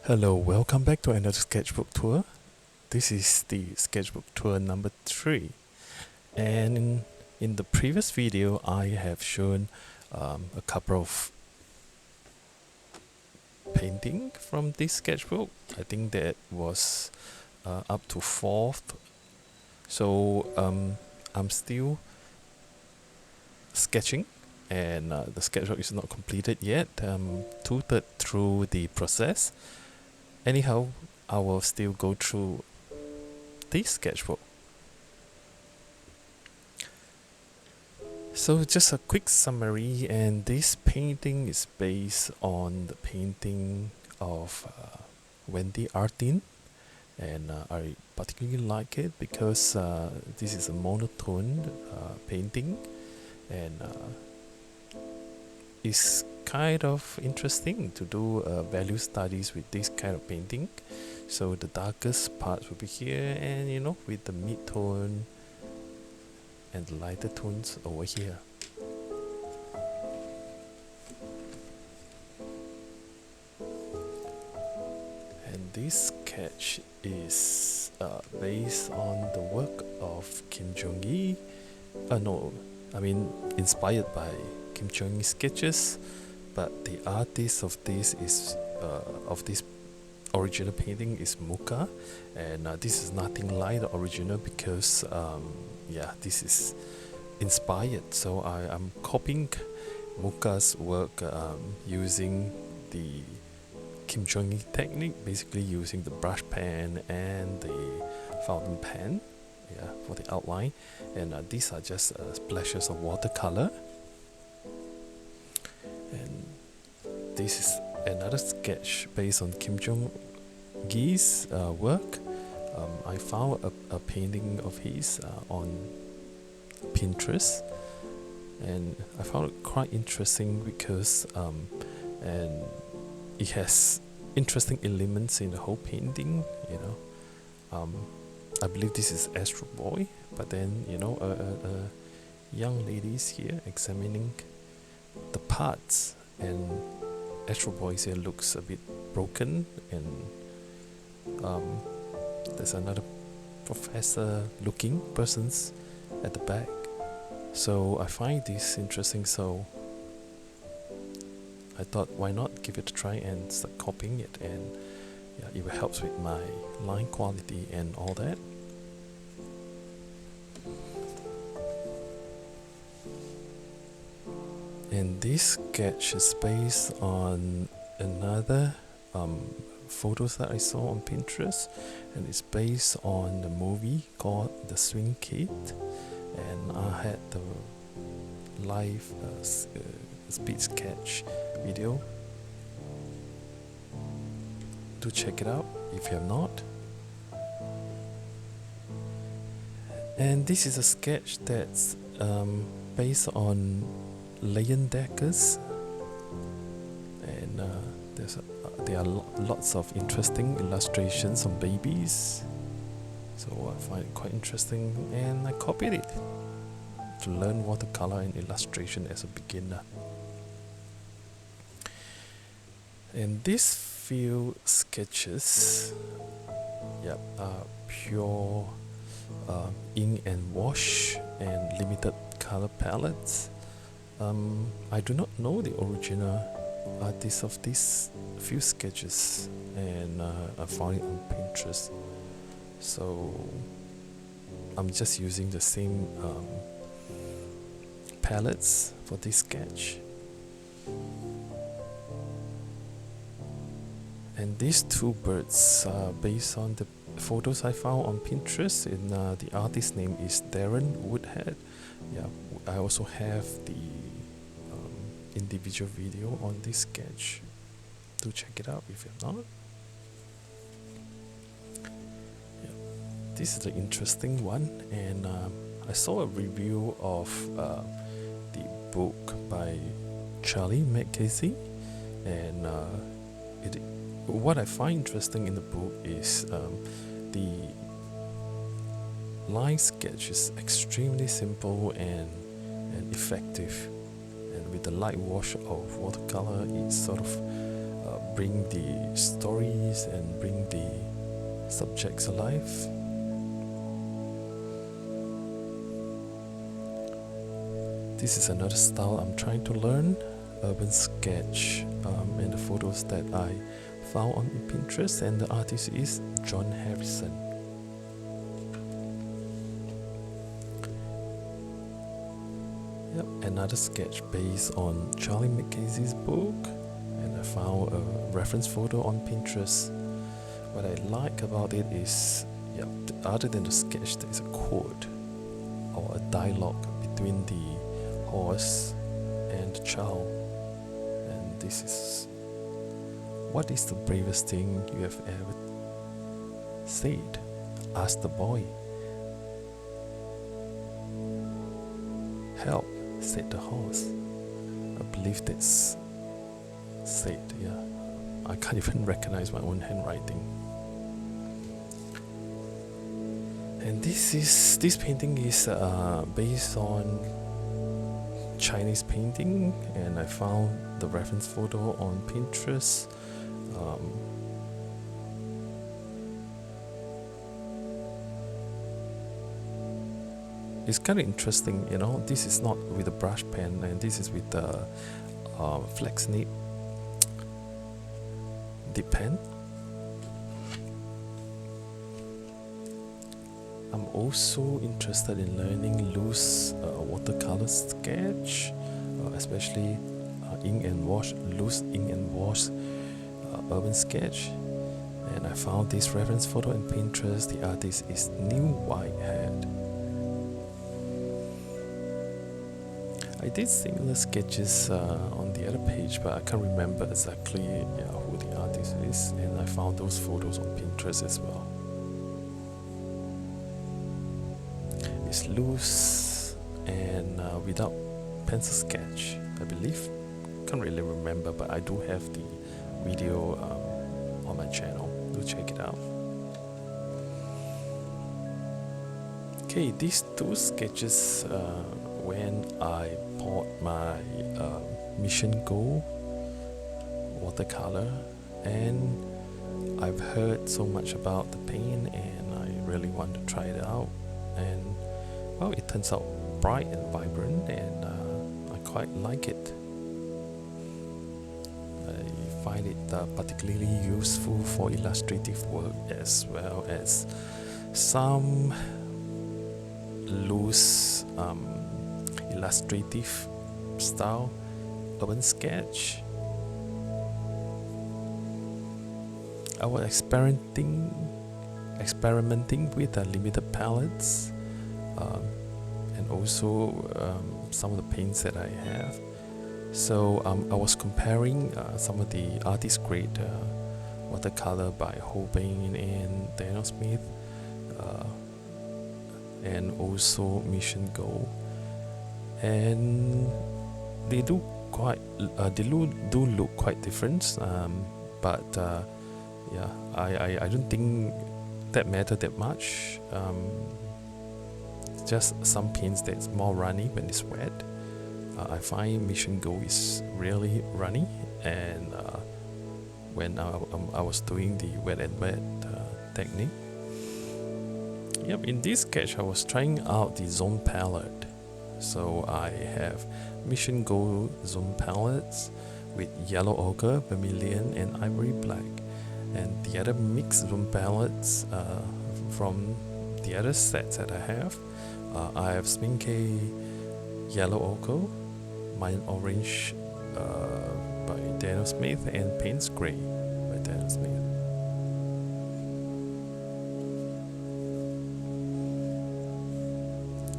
Hello, welcome back to another sketchbook tour. This is the sketchbook tour number 3. And in the previous video, I have shown a couple of painting from this sketchbook. I think that was up to 4th. So I'm still sketching and the sketchbook is not completed yet. 2/3 through the process. Anyhow, I will still go through this sketchbook. So just a quick summary, and this painting is based on the painting of Wendy Artin, and I particularly like it because this is a monotone painting, and it's kind of interesting to do value studies with this kind of painting. So the darkest parts will be here, and with the mid-tone and the lighter tones over here. And this sketch is based on the work of Kim Jong-il. Inspired by Kim Jong-il sketches, but the artist of this original painting is Muka, and this is nothing like the original because this is inspired. So I'm copying Muka's work using the Kim Jong-il technique, basically using the brush pen and the fountain pen for the outline, and these are just splashes of watercolor. And this is another sketch based on Kim Jong-il's work. I found a painting of his on Pinterest, and I found it quite interesting because and it has interesting elements in the whole painting. I believe this is Astro Boy, but then a young lady is here examining the parts, and Astro Boy here looks a bit broken, and there's another professor looking persons at the back. So I find this interesting, so I thought why not give it a try and start copying it, and it helps with my line quality and all that. And this sketch is based on another photos that I saw on Pinterest, and it's based on the movie called The Swing Kid, and I had the live speed sketch video. Do check it out if you have not. And this is a sketch that's based on Leyendeckers, and there are lots of interesting illustrations on babies, so I find it quite interesting, and I copied it to learn watercolor and illustration as a beginner. And these few sketches are pure ink and wash and limited color palettes. I do not know the original artist of these few sketches, and I found it on Pinterest, so I'm just using the same palettes for this sketch. And these two birds are based on the photos I found on Pinterest, and the artist's name is Darren Woodhead. I also have the individual video on this sketch. Do check it out if you're not. This is the interesting one, and I saw a review of the book by Charlie McCasey, and what I find interesting in the book is the line sketch is extremely simple and effective, and with the light wash of watercolor, it sort of bring the stories and bring the subjects alive. This is another style I'm trying to learn, urban sketch, and the photos that I found on Pinterest, and the artist is John Harrison. Yep, another sketch based on Charlie Mackenzie's book, and I found a reference photo on Pinterest. What I like about it is, other than the sketch, there is a quote or a dialogue between the horse and the child. And this is, what is the bravest thing you have ever said? Asked the boy. Help, said the horse. I believe that's said, I can't even recognize my own handwriting. And this painting is based on Chinese painting, and I found the reference photo on Pinterest. It's kind of interesting, this is not with a brush pen, and this is with the flex nib dip pen. I'm also interested in learning loose watercolor sketch, especially loose ink and wash urban sketch. And I found this reference photo on Pinterest. The artist is New Whitehead. I did similar sketches on the other page, but I can't remember exactly who the artist is, and I found those photos on Pinterest as well. It's loose and without pencil sketch, I believe. Can't really remember, but I do have the video on my channel. Do check it out. Okay, these two sketches when I bought my Mission Go watercolor, and I've heard so much about the paint, and I really want to try it out. And well, it turns out bright and vibrant, and I quite like it. I find it particularly useful for illustrative work, as well as some loose illustrative style urban sketch. I was experimenting with limited palettes, and also some of the paints that I have. So I was comparing some of the artist grade watercolor by Holbein and Daniel Smith, and also Mission Go, and they do look quite different, but I don't think that matter that much. Just some paints that's more runny when it's wet. I find Mission Go is really runny, and when I was doing the wet and wet technique. Yep, in this sketch I was trying out the zone palette. So I have Mission Go zone palettes with yellow ochre, vermilion, and ivory black. And the other mixed zone palettes from the other sets that I have Sminke yellow ochre, Mine orange by Daniel Smith, and Paints Grey by Daniel Smith.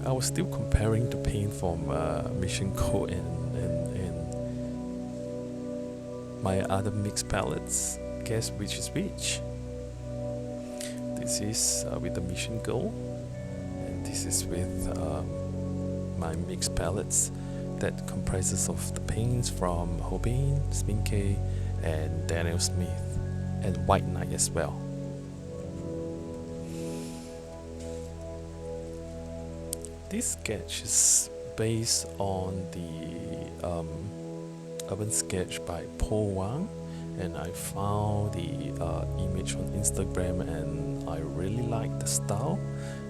I was still comparing the paint from Mission Go and my other mixed palettes. Guess which is which? This is with the Mission Go, and this is with my mixed palettes that comprises of the paints from Holbein, Sminke, and Daniel Smith, and White Knight as well. This sketch is based on the urban sketch by Paul Wang, and I found the image on Instagram, and I really liked the style,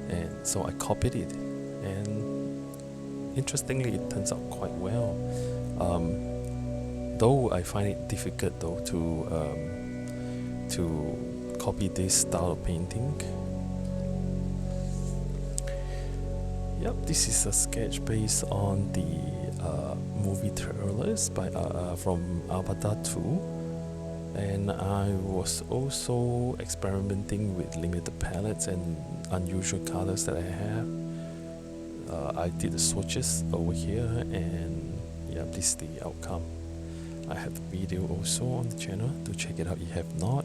and so I copied it. And interestingly, it turns out quite well. Though I find it difficult though to copy this style of painting. Yep, this is a sketch based on the movie trailers by from Avatar 2, and I was also experimenting with limited palettes and unusual colors that I have. I did the swatches over here, and yeah, this is the outcome. I have the video also on the channel to check it out if you have not.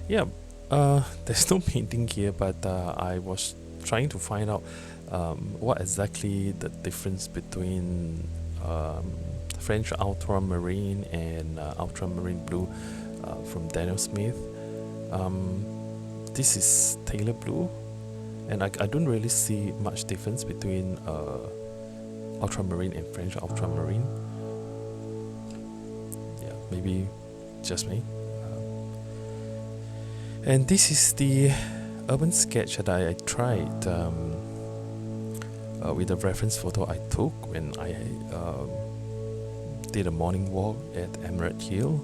Yeah, there's no painting here, but I was trying to find out what exactly the difference between French ultramarine and ultramarine blue from Daniel Smith. This is Taylor blue, and I don't really see much difference between ultramarine and French ultramarine. Yeah, maybe just me. And this is the urban sketch that I tried with a reference photo I took when I did a morning walk at Emerald Hill.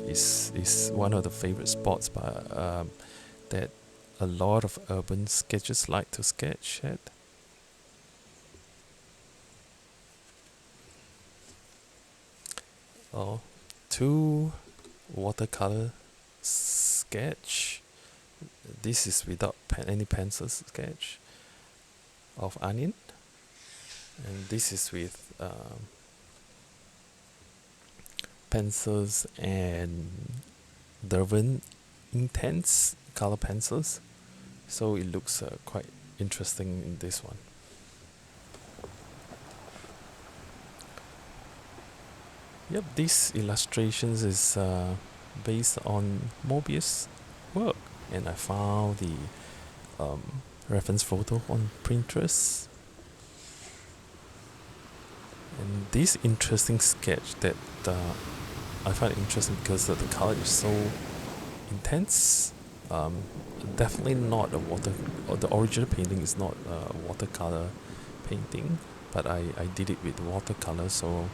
It's one of the favorite spots that a lot of urban sketchers like to sketch at. Oh, 2 watercolor sketch. This is without any pencils sketch of onion, and this is with pencils and Derwent intense color pencils, so it looks quite interesting in this one. Yep, these illustrations is based on Mobius work, and I found the reference photo on Pinterest. And this interesting sketch that I find interesting because the color is so intense. Definitely not a water, or the original painting is not a watercolor painting, but I did it with watercolor, so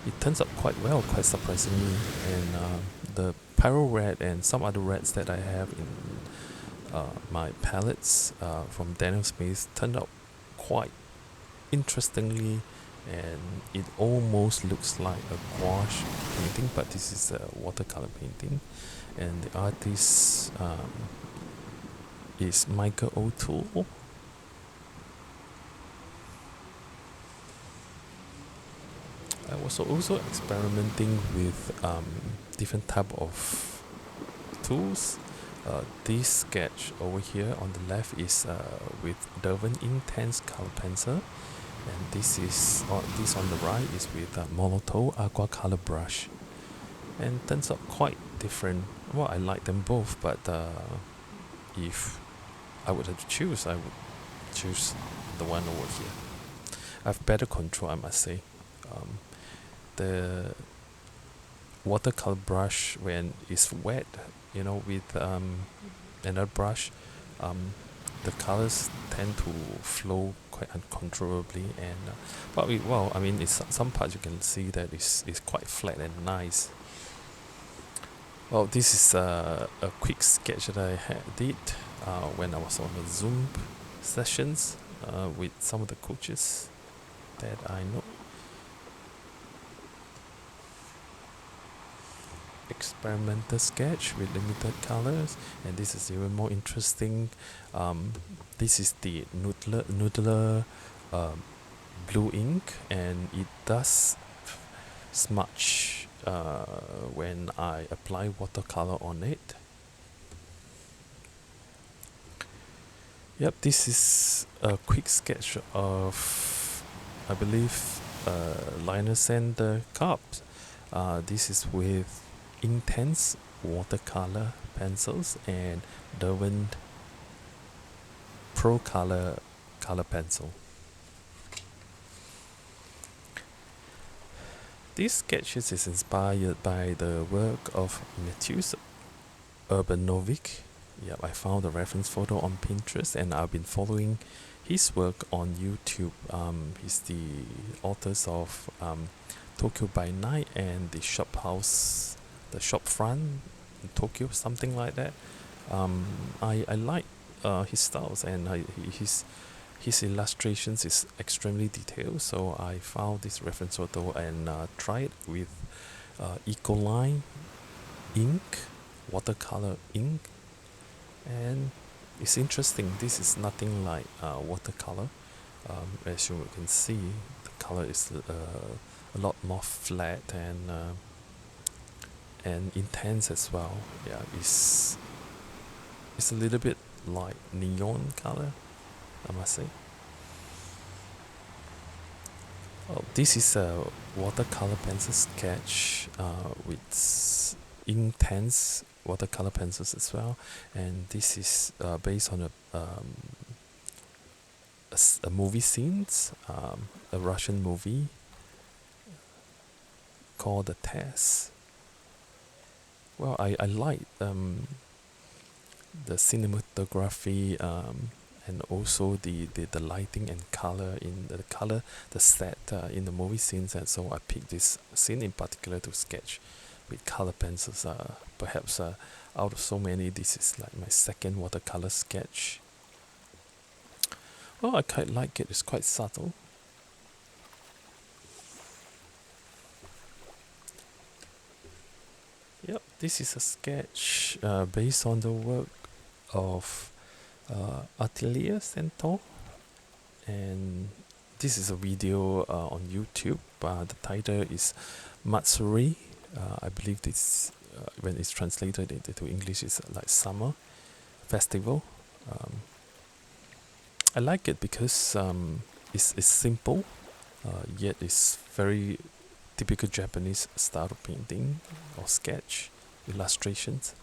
it turns out quite well, quite surprisingly. And the Pyro Red and some other reds that I have in my palettes from Daniel Smith turned out quite interestingly, and it almost looks like a gouache painting, but this is a watercolor painting, and the artist is Michael O'Toole. I was also experimenting with different type of tools. This sketch over here on the left is with Derwent Intense Color Pencil, and this on the right is with Molotow Aqua Color Brush, and turns out quite different. Well, I like them both, but if I would have to choose, I would choose the one over here. I have better control, I must say. The watercolor brush, when it's wet, with another brush, the colors tend to flow quite uncontrollably, and it's some parts you can see that it's quite flat and nice. Well, this is a quick sketch that I did when I was on the Zoom sessions with some of the coaches that I know. Experimental sketch with limited colors, and this is even more interesting. This is the noodler blue ink, and it does smudge when I apply watercolor on it. Yep, this is a quick sketch of, I believe, liner center cups. This is with intense watercolor pencils and Derwent Pro Color pencil. These sketches is inspired by the work of Matthews Urbanovic. Yep, I found a reference photo on Pinterest and I've been following his work on YouTube. He's the authors of Tokyo by Night and the shop front in Tokyo, something like that. I like his styles and his illustrations is extremely detailed. So I found this reference photo and tried with Ecoline ink, watercolor ink, and it's interesting. This is nothing like watercolor. As you can see, the color is a lot more flat and intense as well. Yeah, it's a little bit like neon color, I must say. Oh, this is a watercolor pencil sketch with intense watercolor pencils as well, and this is based on a movie scenes, a Russian movie called The Test. Well, I like the cinematography and also the lighting and color in the set in the movie scenes, and so I picked this scene in particular to sketch with color pencils. Perhaps out of so many, this is like my second watercolor sketch. Well, I quite like it. It's quite subtle. Yep, this is a sketch based on the work of Atelier Centaur, and this is a video on YouTube. The title is Matsuri. I believe this, when it's translated into English, is like summer festival. I like it because it's simple, yet it's very typical Japanese style of painting or sketch illustrations.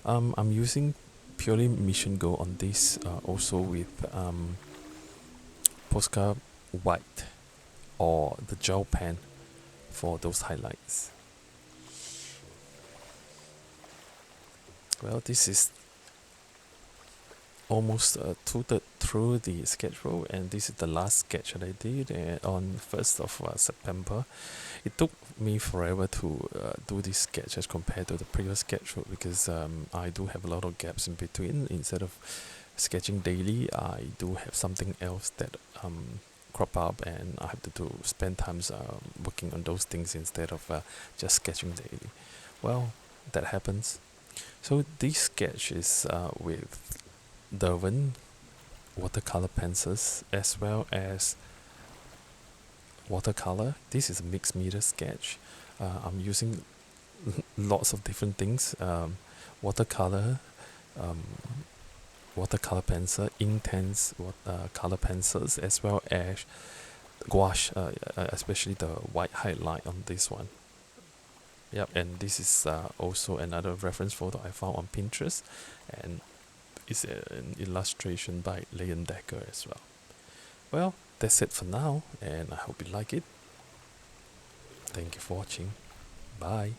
I'm using purely Mission Go on this, also with Posca white or the gel pen for those highlights. Well, this is almost two-thirds through the sketchbook, and this is the last sketch that I did on 1st of September. It took me forever to do this sketch as compared to the previous sketchbook because I do have a lot of gaps in between. Instead of sketching daily, I do have something else that crop up, and I have to spend time working on those things instead of just sketching daily. Well, that happens. So this sketch is with Derwent watercolor pencils as well as watercolor. This is a mixed media sketch. I'm using lots of different things: watercolor, um, watercolor pencil, intense color pencils, as well as gouache, especially the white highlight on this one. Yep, and this is also another reference photo I found on Pinterest, and it's an illustration by Leon Decker as well. Well, that's it for now, and I hope you like it. Thank you for watching. Bye.